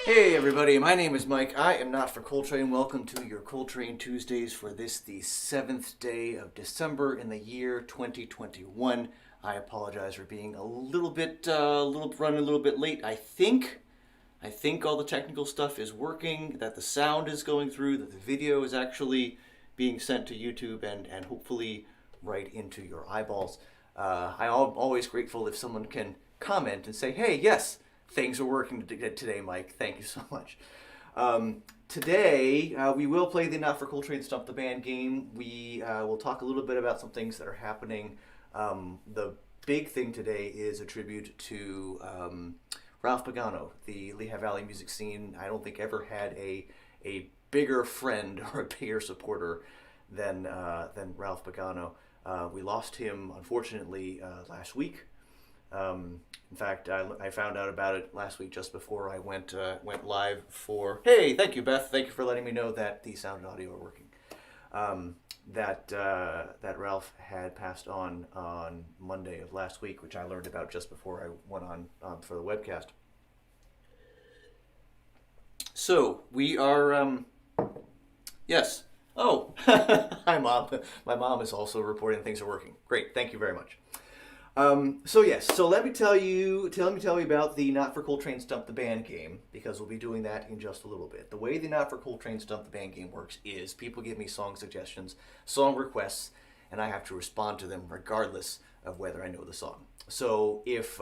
Hey everybody, my name is Mike. I am not for Coltrane. Welcome to your Coltrane Tuesdays for this, the 7th day of December in the year 2021. I apologize for being running a little bit late. I think all the technical stuff is working, that the sound is going through, that the video is actually being sent to YouTube and hopefully right into your eyeballs. I'm always grateful if someone can comment and say, hey, yes, things are working today, Mike. Thank you so much. Today, we will play the Not for Coltrane Stump the Band game. We will talk a little bit about some things that are happening. The big thing today is a tribute to Ralph Pagano, the Lehigh Valley music scene. I don't think ever had a bigger friend or a bigger supporter than Ralph Pagano. We lost him, unfortunately, last week. In fact, I found out about it last week just before I went live for. Hey, thank you, Beth. Thank you for letting me know that the sound and audio are working. That Ralph had passed on Monday of last week, which I learned about just before I went on for the webcast. So we are. Yes. Oh, hi, Mom. My mom is also reporting things are working. Great. Thank you very much. So let me tell you about the Not for Coltrane Stump the Band game, because we'll be doing that in just a little bit. The way the Not for Coltrane Stump the Band game works is people give me song suggestions, song requests, and I have to respond to them regardless of whether I know the song. So if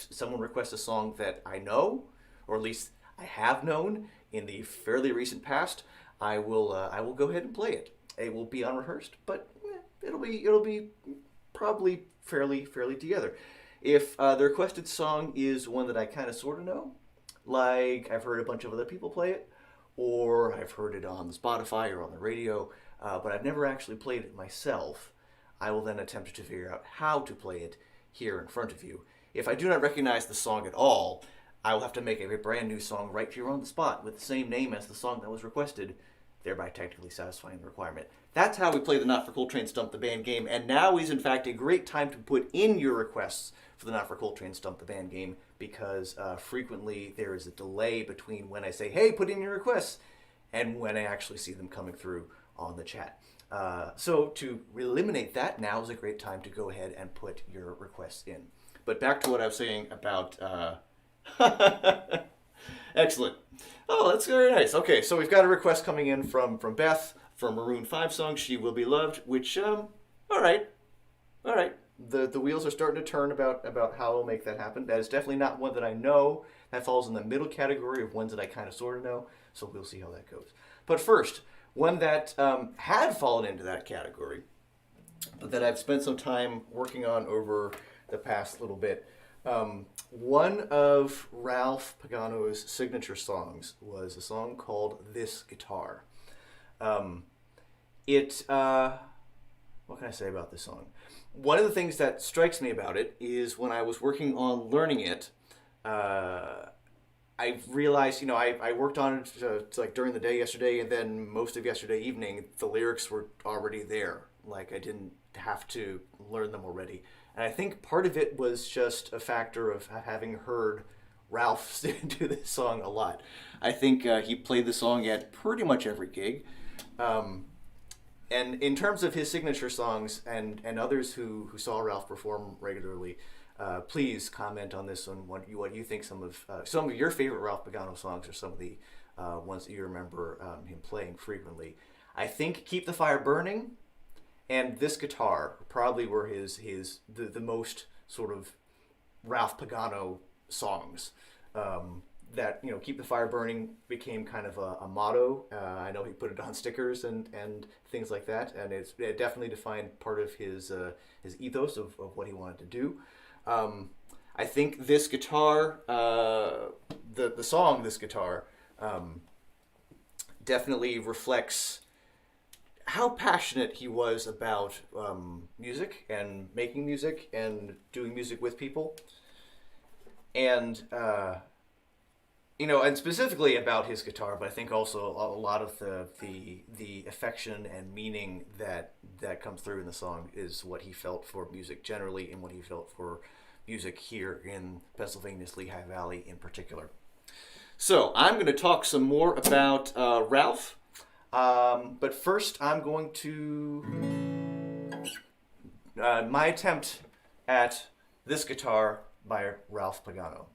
someone requests a song that I know, or at least I have known in the fairly recent past, I will go ahead and play it. It will be unrehearsed, but it'll be probably fairly together. If the requested song is one that I kind of sort of know, like I've heard a bunch of other people play it, or I've heard it on Spotify or on the radio, but I've never actually played it myself, I will then attempt to figure out how to play it here in front of you. If I do not recognize the song at all, I will have to make a brand new song right here on the spot with the same name as the song that was requested, thereby technically satisfying the requirement. That's how we play the Not for Coltrane Stump the Band game, and now is in fact a great time to put in your requests for the Not for Coltrane Stump the Band game, because frequently there is a delay between when I say, hey, put in your requests, and when I actually see them coming through on the chat. So to eliminate that, now is a great time to go ahead and put your requests in. But back to what I was saying about... Excellent. Oh, that's very nice. Okay, so we've got a request coming in from Beth for a Maroon 5 song, She Will Be Loved, which, all right. The wheels are starting to turn about how I'll make that happen. That is definitely not one that I know. That falls in the middle category of ones that I kind of sort of know, so we'll see how that goes. But first, one that had fallen into that category, but that I've spent some time working on over the past little bit. One of Ralph Pagano's signature songs was a song called This Guitar. What can I say about this song? One of the things that strikes me about it is when I was working on learning it, I realized, I worked on it like during the day yesterday, and then most of yesterday evening, the lyrics were already there. Like I didn't have to learn them already. And I think part of it was just a factor of having heard Ralph do this song a lot. I think he played the song at pretty much every gig. And in terms of his signature songs and others who saw Ralph perform regularly, please comment on this on what you think some of your favorite Ralph Pagano songs are, some of the ones that you remember him playing frequently. I think Keep the Fire Burning and This Guitar probably were the most sort of Ralph Pagano songs. That Keep the Fire Burning became kind of a motto. I know he put it on stickers and things like that, and it definitely defined part of his ethos of what he wanted to do. I think This Guitar, the song This Guitar, definitely reflects how passionate he was about music and making music and doing music with people, and and specifically about his guitar, but I think also a lot of the affection and meaning that comes through in the song is what he felt for music generally, and what he felt for music here in Pennsylvania's Lehigh Valley in particular. So I'm going to talk some more about Ralph, but first I'm going to my attempt at this guitar by Ralph Pagano.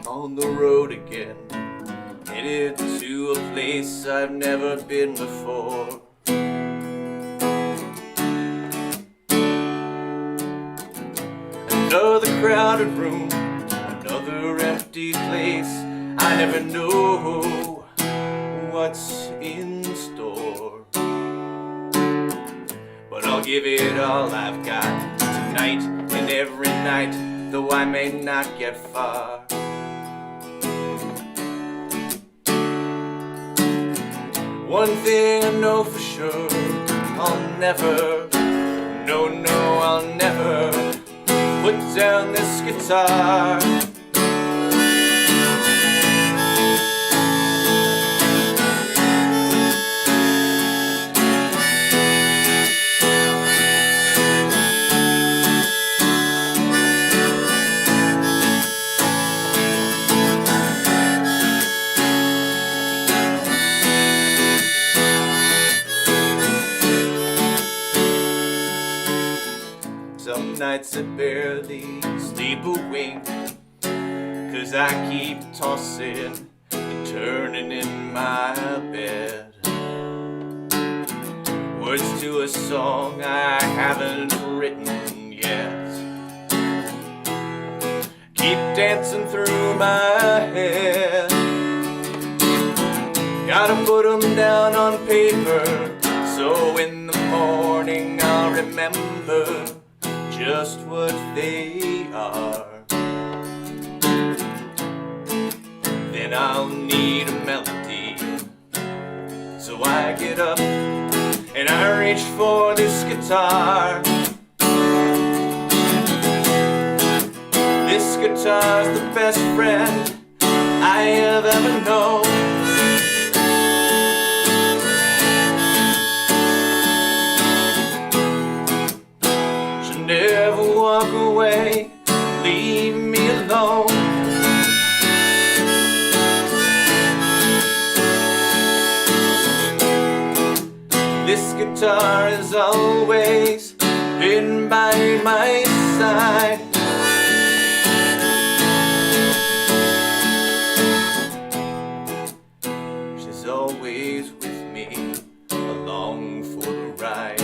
On the road again, headed to a place I've never been before. Another crowded room, another empty place. I never know what's in store, but I'll give it all I've got tonight and every night, though I may not get far. One thing I know for sure, I'll never, no, I'll never put down this guitar. Some nights I barely sleep a wink, 'cause I keep tossing and turning in my bed. Words to a song I haven't written yet keep dancing through my head. Gotta put them down on paper, so in the morning I'll remember just what they are. Then I'll need a melody, so I get up and I reach for this guitar. This guitar's the best friend I have ever known. Never walk away, leave me alone. This guitar has always been by my side. She's always with me, along for the ride.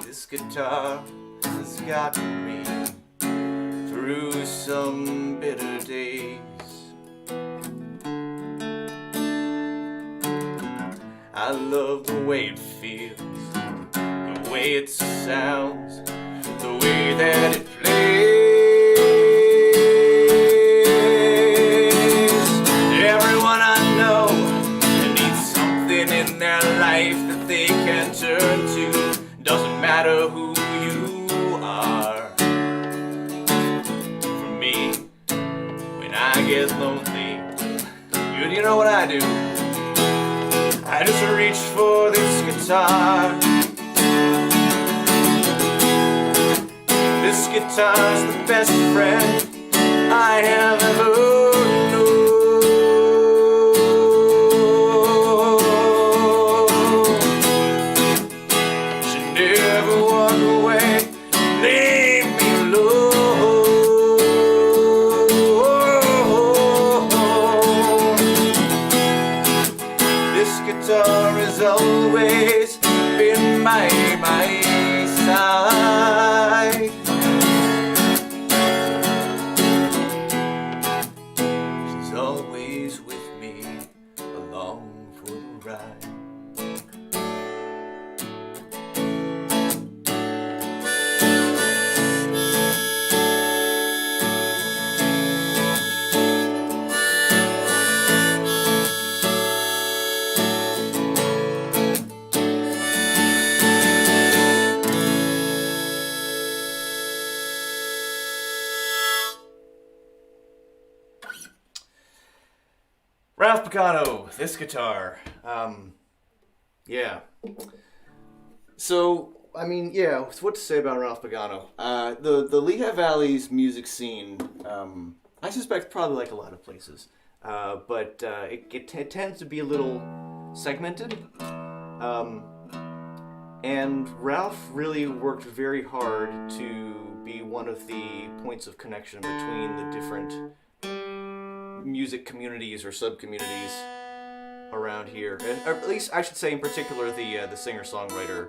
This guitar has gotten me through some bitter days. I love the way it feels, the way it sounds, the way that it plays. Everyone I know needs something in their life that they can turn to. Doesn't matter who you are. For me, when I get lonely, you know what I do? I just reach for this guitar. guitar's the best friend I have ever known. She never walked away, leave me alone. This guitar has always been my side. She's always with me along for the ride. Ralph Pagano, this guitar. Yeah. So, I mean, yeah, what to say about Ralph Pagano? The Lehigh Valley's music scene, I suspect probably like a lot of places, but it tends to be a little segmented. And Ralph really worked very hard to be one of the points of connection between the different music communities or sub-communities around here, or at least I should say in particular the singer-songwriter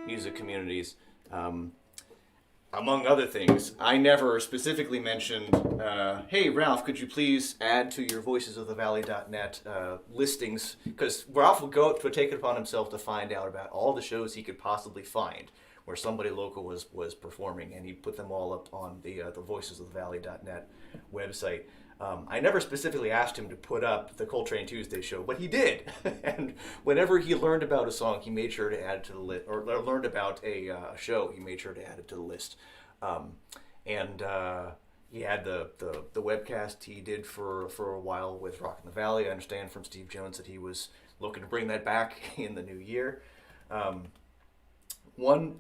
music communities. Among other things, I never specifically mentioned, hey Ralph, could you please add to your voicesofthevalley.net listings, because Ralph would take it upon himself to find out about all the shows he could possibly find where somebody local was performing, and he'd put them all up on the voicesofthevalley.net website. I never specifically asked him to put up the Coltrane Tuesday show, but he did. And whenever he learned about a song, he made sure to add it to the list, or learned about a show, he made sure to add it to the list. And he had the webcast he did for a while with Rock in the Valley. I understand from Steve Jones that he was looking to bring that back in the new year. One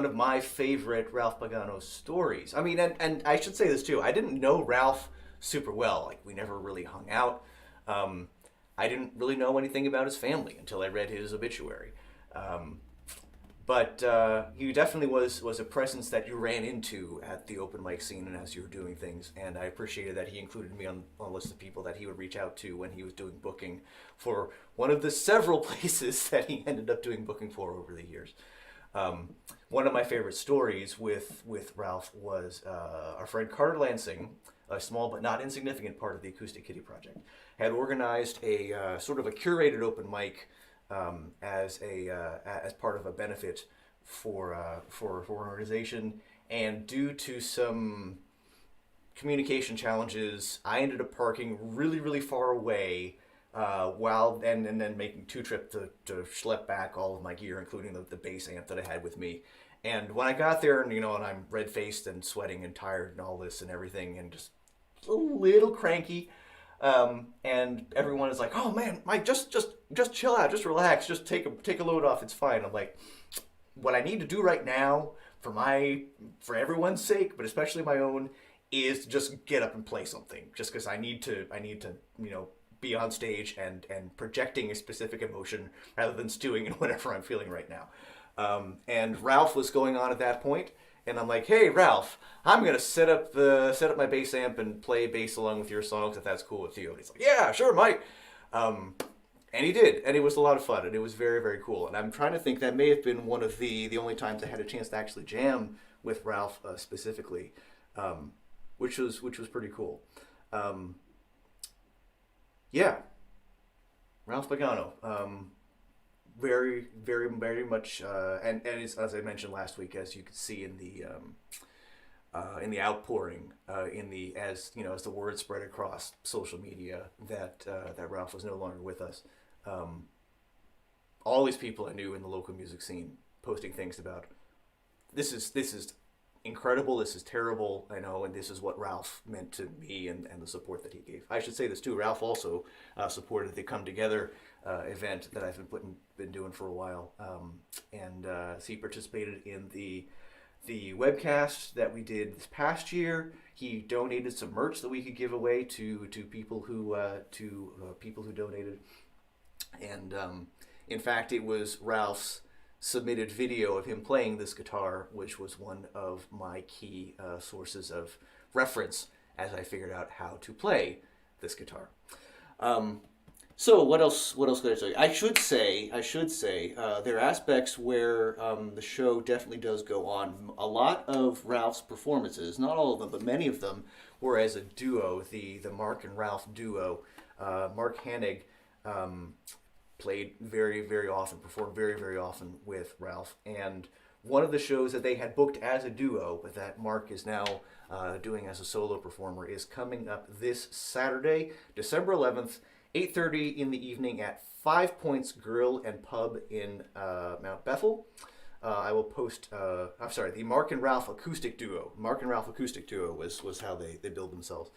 of my favorite Ralph Pagano stories. I mean, and I should say this too, I didn't know Ralph super well. Like, we never really hung out. I didn't really know anything about his family until I read his obituary. But he definitely was a presence that you ran into at the open mic scene and as you were doing things, and I appreciated that he included me on a list of people that he would reach out to when he was doing booking for one of the several places that he ended up doing booking for over the years. One of my favorite stories with Ralph was our friend Carter Lansing, a small but not insignificant part of the Acoustic Kitty Project, had organized a sort of a curated open mic as part of a benefit for an organization, and due to some communication challenges, I ended up parking really far away. And then making two trips to schlep back all of my gear, including the bass amp that I had with me. And when I got there, and I'm red-faced and sweating and tired and all this and everything, and just a little cranky, and everyone is like, "Oh man, Mike, just chill out, just relax, just take a load off, it's fine." I'm like, what I need to do right now for everyone's sake, but especially my own, is to just get up and play something, just because I need to be on stage and projecting a specific emotion rather than stewing in whatever I'm feeling right now. And Ralph was going on at that point, and I'm like, "Hey Ralph, I'm gonna set up my bass amp and play bass along with your songs if that's cool with you." And he's like, "Yeah, sure, Mike." And he did, and it was a lot of fun, and it was very, very cool. And I'm trying to think, that may have been one of the only times I had a chance to actually jam with Ralph specifically, which was pretty cool. Yeah, Ralph Pagano, very, very, very much, and as I mentioned last week, as you could see in the outpouring, as the word spread across social media that Ralph was no longer with us, all these people I knew in the local music scene posting things about, this is incredible, this is terrible, I know, and this is what Ralph meant to me and the support that he gave. I should say this too, Ralph also supported the Come Together event that I've been doing for a while, and so he participated in the the webcast that we did this past year. He donated some merch that we could give away to people who people who donated, and in fact, it was Ralph's submitted video of him playing this guitar, which was one of my key sources of reference as I figured out how to play this guitar. So what else could I say? I should say there are aspects where the show definitely does go on. A lot of Ralph's performances, not all of them, but many of them, were as a duo. The Mark and Ralph duo. Mark Hanig played very, very often, performed very, very often with Ralph. And one of the shows that they had booked as a duo, but that Mark is now doing as a solo performer, is coming up this Saturday, December 11th, 8:30 in the evening at 5 Points Grill and Pub in Mount Bethel. I will post, the Mark and Ralph acoustic duo. Mark and Ralph acoustic duo was how they build themselves.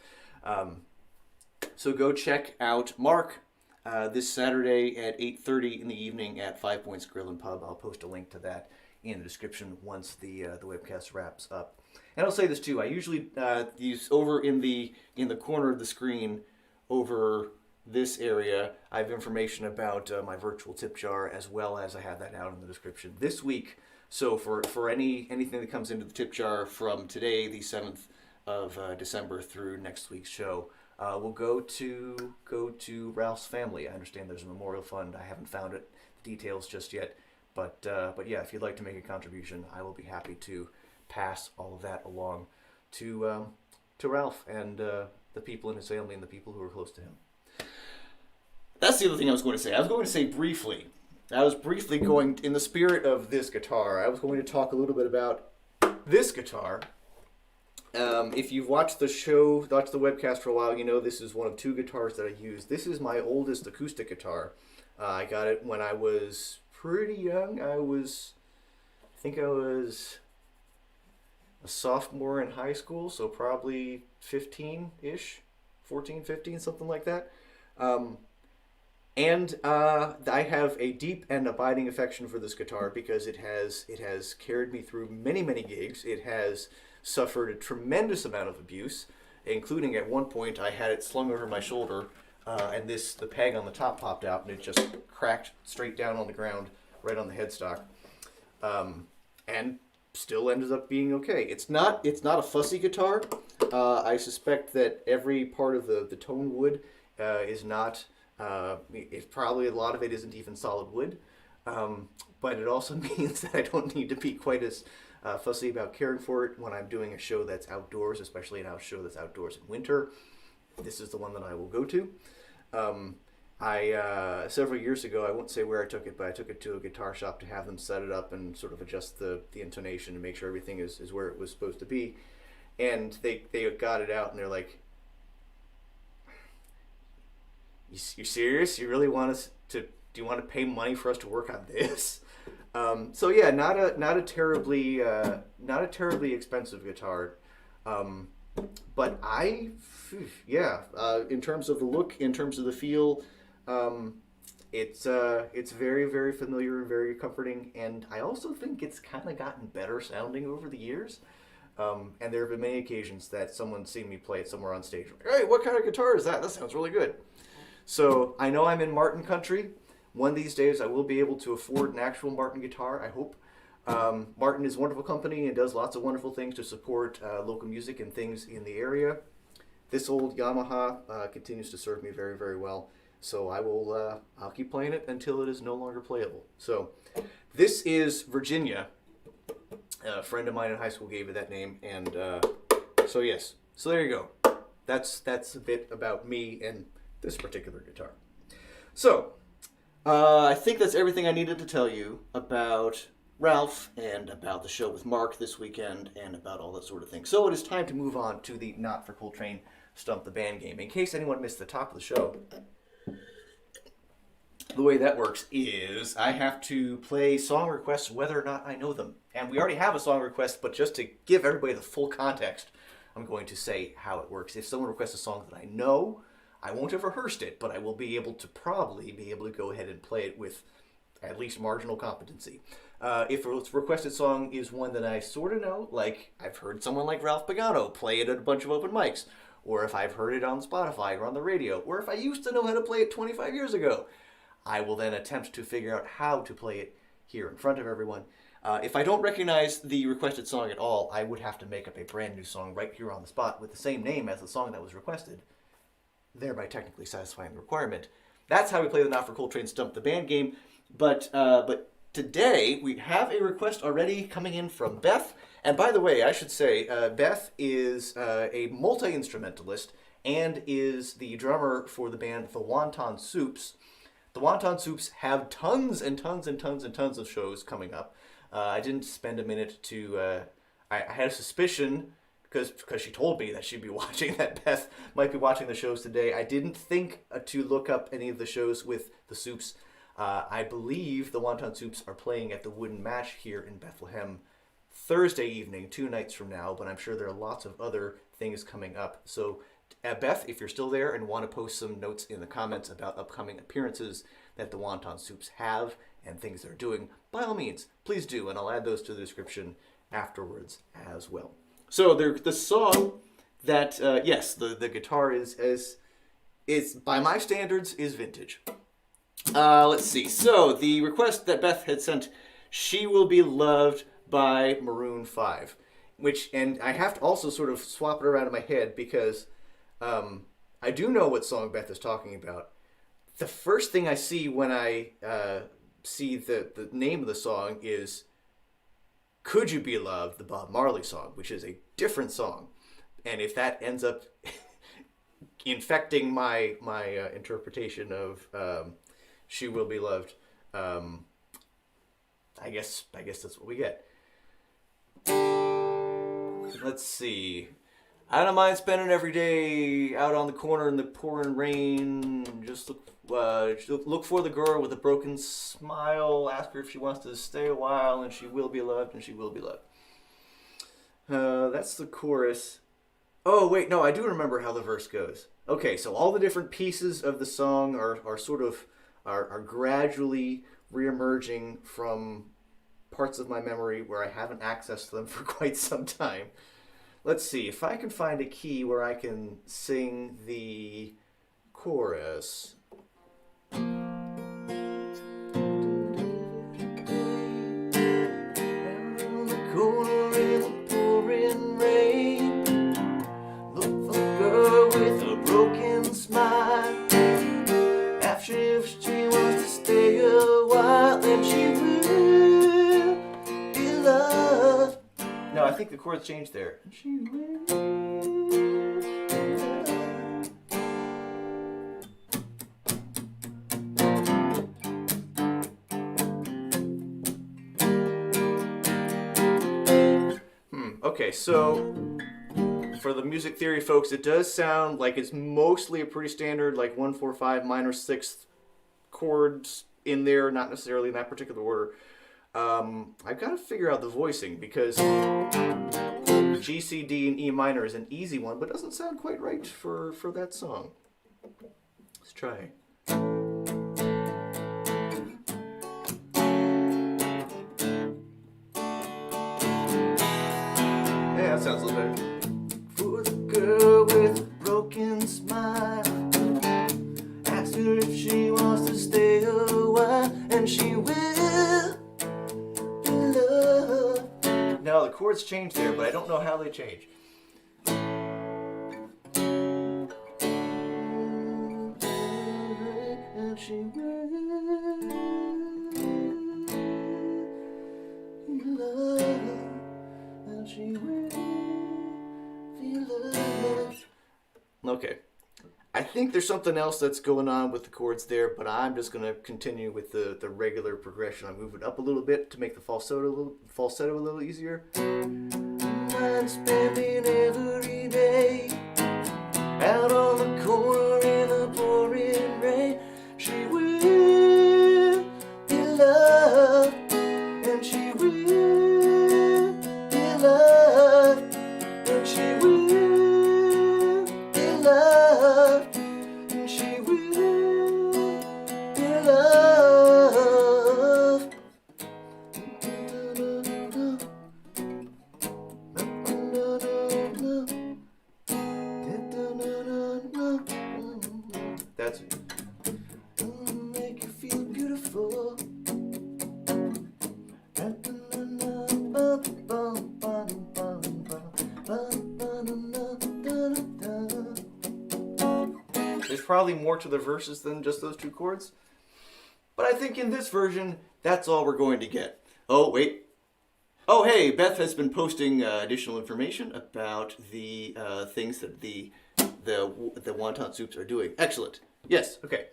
So go check out Mark this Saturday at 8:30 in the evening at 5 Points Grill and Pub. I'll post a link to that in the description once the webcast wraps up. And I'll say this too, I usually use over in the corner of the screen over this area, I have information about my virtual tip jar, as well as I have that out in the description this week. So for anything that comes into the tip jar from today, the 7th of December, through next week's show, will go to Ralph's family. I understand there's a memorial fund. I haven't found the details just yet, but yeah, if you'd like to make a contribution, I will be happy to pass all of that along to Ralph and the people in his family and the people who are close to him. That's the other thing I was going to say. I was going to say briefly. I was briefly going, in the spirit of this guitar, I was going to talk a little bit about this guitar. If you've watched the webcast for a while, you know this is one of two guitars that I use. This is my oldest acoustic guitar. I got it when I was pretty young. I think I was a sophomore in high school, so probably 15-ish, 14, 15, something like that. And I have a deep and abiding affection for this guitar because it has carried me through many, many gigs. It has suffered a tremendous amount of abuse, including at one point I had it slung over my shoulder, and the peg on the top popped out, and it just cracked straight down on the ground, right on the headstock, and still ended up being okay. It's not a fussy guitar. I suspect that every part of the tone wood is not. It's probably a lot of it isn't even solid wood, but it also means that I don't need to be quite as fussy about caring for it when I'm doing a show that's outdoors, especially a show that's outdoors in winter. This is the one that I will go to. I several years ago, I won't say where I took it, but I took it to a guitar shop to have them set it up and sort of adjust the intonation and make sure everything is where it was supposed to be. And they got it out, and they're like, "You serious? You really want us to? Do you want to pay money for us to work on this?" So yeah, not a terribly expensive guitar, but in terms of the look, in terms of the feel, it's very, very familiar and very comforting, and I also think it's kind of gotten better sounding over the years. And there have been many occasions that someone's seen me play it somewhere on stage. Like, "Hey, what kind of guitar is that? That sounds really good." So I know I'm in Martin country. One of these days I will be able to afford an actual Martin guitar, I hope. Martin is a wonderful company and does lots of wonderful things to support local music and things in the area. This old Yamaha continues to serve me very, very well. So I'll keep playing it until it is no longer playable. So this is Virginia. A friend of mine in high school gave it that name, and so yes. So there you go. That's a bit about me and this particular guitar. So I think that's everything I needed to tell you about Ralph and about the show with Mark this weekend and about all that sort of thing. So it is time to move on to the Not for Coltrane Stump the Band game. In case anyone missed the top of the show, the way that works is I have to play song requests whether or not I know them. And we already have a song request, but just to give everybody the full context, I'm going to say how it works. If someone requests a song that I know, I won't have rehearsed it, but I will be able to probably go ahead and play it with at least marginal competency. If a requested song is one that I sort of know, like I've heard someone like Ralph Pagano play it at a bunch of open mics, or if I've heard it on Spotify or on the radio, or if I used to know how to play it 25 years ago, I will then attempt to figure out how to play it here in front of everyone. If I don't recognize the requested song at all, I would have to make up a brand new song right here on the spot with the same name as the song that was requested, thereby technically satisfying the requirement. That's how we play the Not for Coltrane Stump the Band game. But today we have a request already coming in from Beth. And by the way, I should say, Beth is a multi-instrumentalist and is the drummer for the band The Wonton Soups. The Wonton Soups have tons and tons and tons and tons of shows coming up. I didn't spend a minute to... I had a suspicion, because she told me that she'd be watching, that Beth might be watching the shows today. I didn't think to look up any of the shows with the Soups. I believe the Wonton Soups are playing at the Wooden Match here in Bethlehem Thursday evening, 2 nights from now, but I'm sure there are lots of other things coming up. So, Beth, if you're still there and want to post some notes in the comments about upcoming appearances that the Wonton Soups have and things they're doing, by all means, please do, and I'll add those to the description afterwards as well. So the song that, yes, the guitar is by my standards, is vintage. Let's see. So the request that Beth had sent, She Will Be Loved by Maroon 5, and I have to also sort of swap it around in my head because I do know what song Beth is talking about. The first thing I see when I see the name of the song is Could You Be Loved, the Bob Marley song, which is a different song. And if that ends up infecting my interpretation of She Will Be Loved, I guess that's what we get. Let's see. I don't mind spending every day out on the corner in the pouring rain. Just look for the girl with a broken smile. Ask her if she wants to stay a while, and she will be loved, and she will be loved. That's the chorus. Oh wait, no, I do remember how the verse goes. Okay, so all the different pieces of the song are sort of gradually reemerging from parts of my memory where I haven't accessed them for quite some time. Let's see if I can find a key where I can sing the chorus. No, I think the chords changed there. Okay, so for the music theory folks, it does sound like it's mostly a pretty standard, like 1-4-5 minor 6th chords in there, not necessarily in that particular order. I've got to figure out the voicing because G, C, D, and E minor is an easy one, but doesn't sound quite right for that song. Let's try. Yeah, that sounds a little better. For the girl with a broken smile, ask her if she wants to stay a while, and she will. Now the chords change there, but I don't know how they change. And she will be loved, and she will be loved. Okay. I think there's something else that's going on with the chords there, but I'm just going to continue with the regular progression. I move it up a little bit to make the falsetto a little easier. I'm spending every day out on the corner in the pouring rain. She will be loved, and she will be loved, and she will be loved. probably more to the verses than just those two chords. But I think in this version, that's all we're going to get. Oh, wait. Oh, hey, Beth has been posting additional information about the things that the Wonton Soups are doing. Excellent. Yes, okay.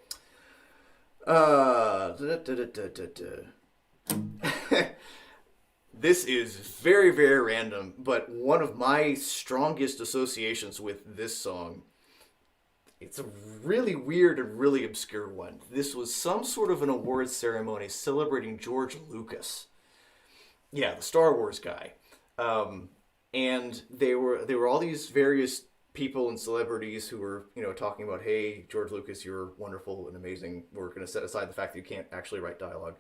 This is very, very random, but one of my strongest associations with this song, it's a really weird and really obscure one. This was some sort of an awards ceremony celebrating George Lucas. Yeah, the Star Wars guy. And they were all these various people and celebrities who were, talking about, hey, George Lucas, you're wonderful and amazing. We're going to set aside the fact that you can't actually write dialogue.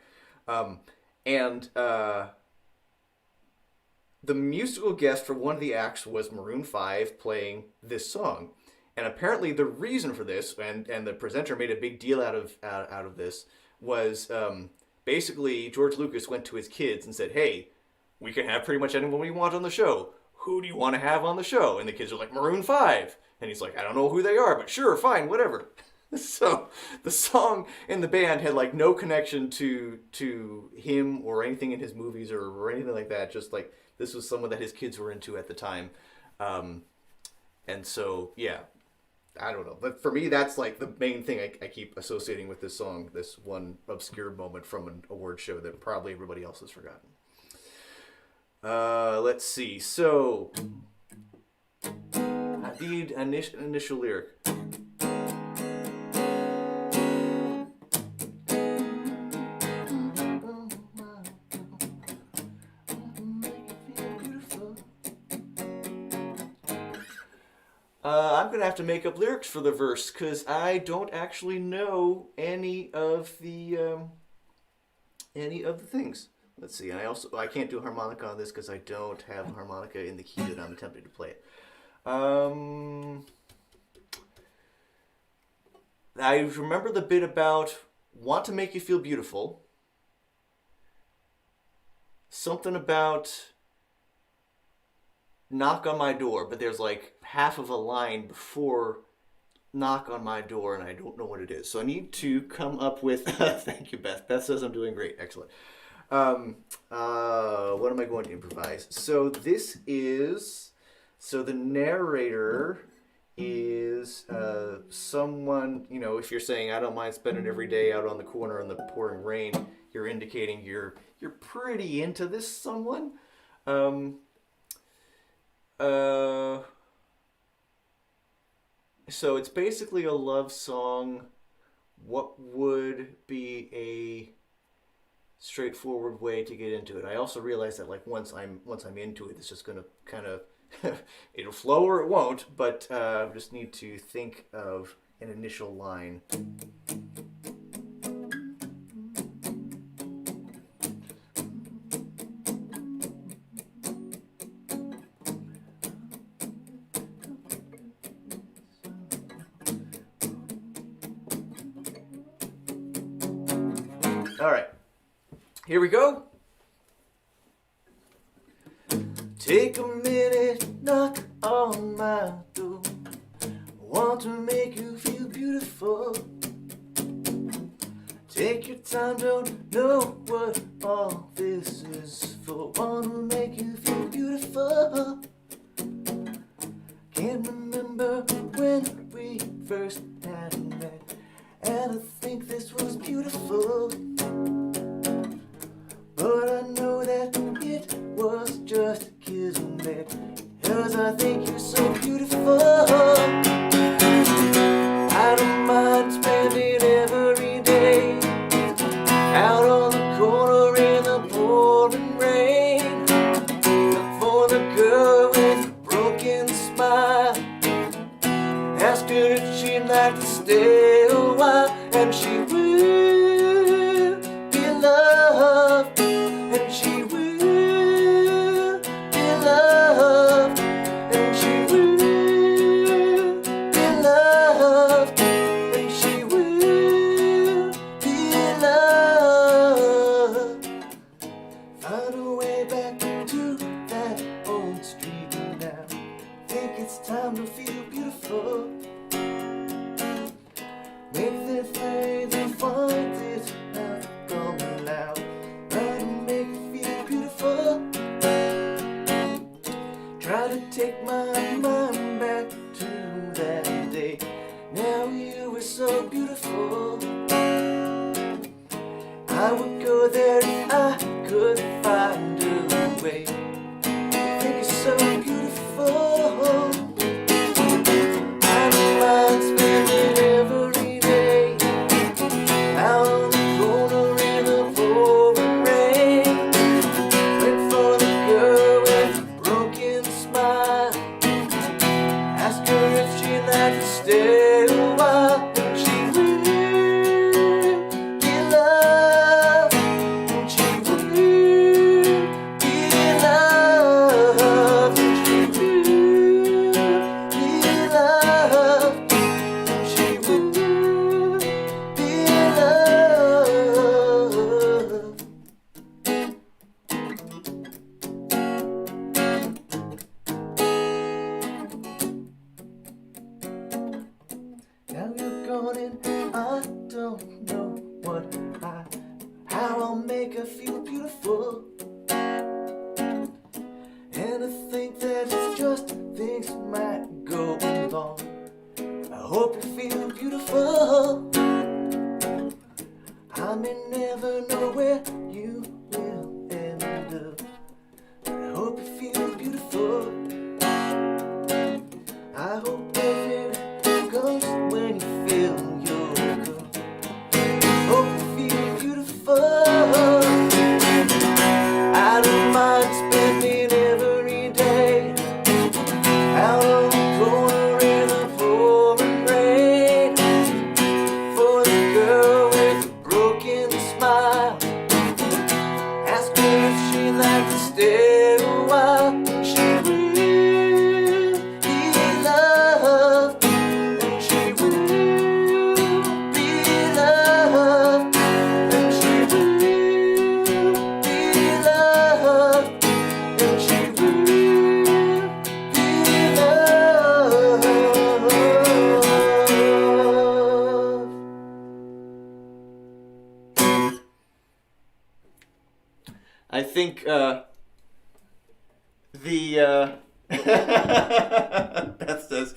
The musical guest for one of the acts was Maroon 5 playing this song. And apparently the reason for this, and the presenter made a big deal out of this, was basically George Lucas went to his kids and said, hey, we can have pretty much anyone we want on the show. Who do you want to have on the show? And the kids are like, Maroon 5. And he's like, I don't know who they are, but sure, fine, whatever. So the song and the band had like no connection to him or anything in his movies or anything like that. Just like this was someone that his kids were into at the time. And so, yeah, I don't know. But for me, that's like the main thing I keep associating with this song, this one obscure moment from an award show that probably everybody else has forgotten. Let's see. So, I need an initial lyric. I'm going to have to make up lyrics for the verse because I don't actually know any of the things. Let's see. And I can't do harmonica on this because I don't have a harmonica in the key that I'm attempting to play it. I remember the bit about want to make you feel beautiful. Something about knock on my door, but there's like half of a line before knock on my door, and I don't know what it is. So I need to come up with... Thank you, Beth. Beth says I'm doing great. Excellent. What am I going to improvise? So this is... So the narrator is someone, if you're saying, I don't mind spending every day out on the corner in the pouring rain, you're indicating you're pretty into this someone. So it's basically a love song. What would be a straightforward way to get into it? I also realize that like once I'm into it, it's just gonna kind of it'll flow or it won't. But I just need to think of an initial line. All right, here we go. Take a minute, knock on my door. Want to make you feel beautiful. Take your time, don't know what all this is for. Want to make you feel beautiful. Can't remember when we first had met, and I think this was beautiful. But I know that it was just kismet, 'cause I think you're so beautiful. I don't mind spending every day out on the corner in the pouring rain. Look for the girl with a broken smile, ask her if she'd like to stay a while, and she will be loved, and she will be loved, and she will wanna take my mind back to that day. Now you were so beautiful. I would go there if I could find a way. I think it's so beautiful. I don't mind spending every day out on the corner in the pouring rain. Wait for the girl with a broken smile. Ask her if she'd like to stay a while. She will be loved. She will be loved. She will be loved. She will be loved. Now you're gone and I don't know how I'll make her feel beautiful. And I think that it's just things might go wrong. I hope you feel beautiful. I may never know where you will end up, but I hope you feel beautiful. I hope that it comes when you feel your girl. Hope you feel beautiful. I don't mind spending every day out on the corner in the pouring rain for the girl with a broken smile. Ask her if she'd like to stay a while. She will be loved. And she will be loved. And she will be loved. And she will be loved. I think Beth says,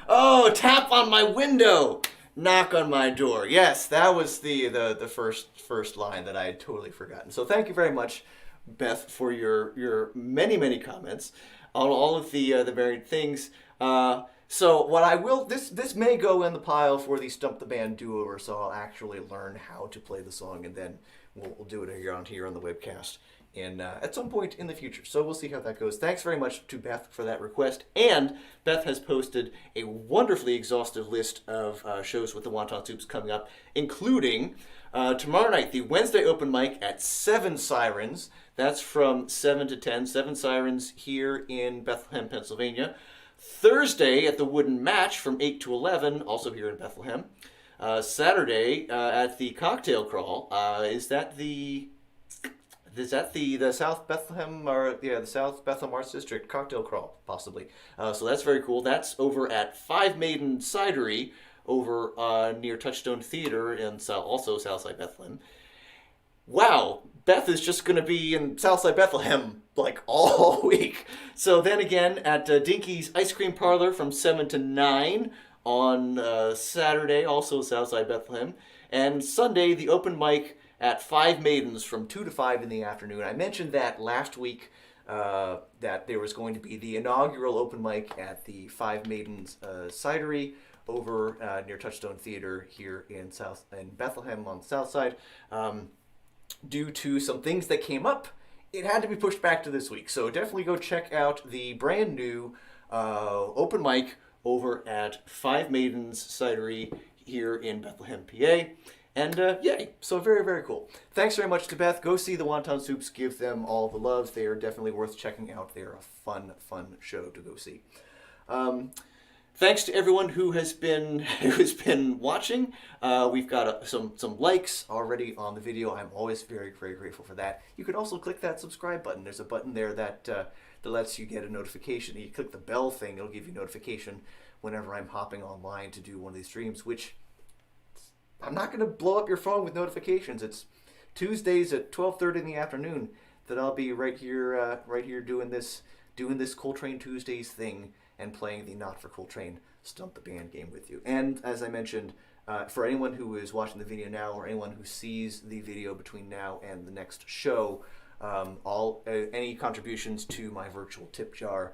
"Oh, tap on my window, knock on my door." Yes, that was the first line that I had totally forgotten. So thank you very much, Beth, for your many comments on all of the varied things. So what I will, this may go in the pile for the Stump the Band do-over, so I'll actually learn how to play the song, and then we'll do it here on the webcast in at some point in the future. So we'll see how that goes. Thanks very much to Beth for that request. And Beth has posted a wonderfully exhaustive list of shows with the Wonton Soups coming up, including tomorrow night, the Wednesday open mic at 7 Sirens. That's from 7 to 10. 7 Sirens here in Bethlehem, Pennsylvania. Thursday at the Wooden Match from 8 to 11, also here in Bethlehem. Saturday at the Cocktail Crawl. Is that the South Bethlehem, or the South Bethlehem Arts District Cocktail Crawl, possibly. So that's very cool. That's over at Five Maiden Cidery over near Touchstone Theater in also Southside Bethlehem. Wow, Beth is just going to be in Southside Bethlehem like all week. So then again at Dinky's Ice Cream Parlor from 7 to 9 on Saturday, also Southside Bethlehem. And Sunday, the open mic at Five Maidens from 2 to 5 in the afternoon. I mentioned that last week that there was going to be the inaugural open mic at the Five Maidens Cidery over near Touchstone Theater here in Bethlehem on the south side. Due to some things that came up, it had to be pushed back to this week. So definitely go check out the brand new open mic over at Five Maidens Cidery here in Bethlehem, PA. And yay, so very, very cool. Thanks very much to Beth. Go see the Wonton Soups. Give them all the love. They are definitely worth checking out. They're a fun show to go see. Thanks to everyone who has been watching. We've got some likes already on the video. I'm always very, very grateful for that. You could also click that subscribe button. There's a button there that lets you get a notification. You click the bell thing, it'll give you notification whenever I'm hopping online to do one of these streams, which I'm not going to blow up your phone with notifications. It's Tuesdays at 12:30 in the afternoon. that I'll be right here doing this Coltrane Tuesdays thing and playing the Not for Coltrane Stump the Band game with you. And as I mentioned, for anyone who is watching the video now or anyone who sees the video between now and the next show, any contributions to my virtual tip jar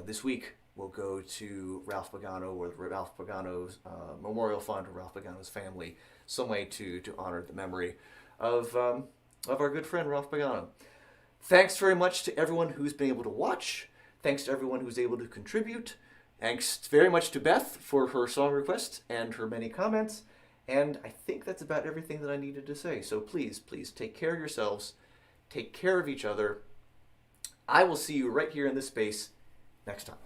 this week will go to Ralph Pagano or the Ralph Pagano's Memorial Fund or Ralph Pagano's family, some way to honor the memory of our good friend Ralph Pagano. Thanks very much to everyone who's been able to watch. Thanks to everyone who's able to contribute. Thanks very much to Beth for her song request and her many comments. And I think that's about everything that I needed to say. So please take care of yourselves. Take care of each other. I will see you right here in this space next time.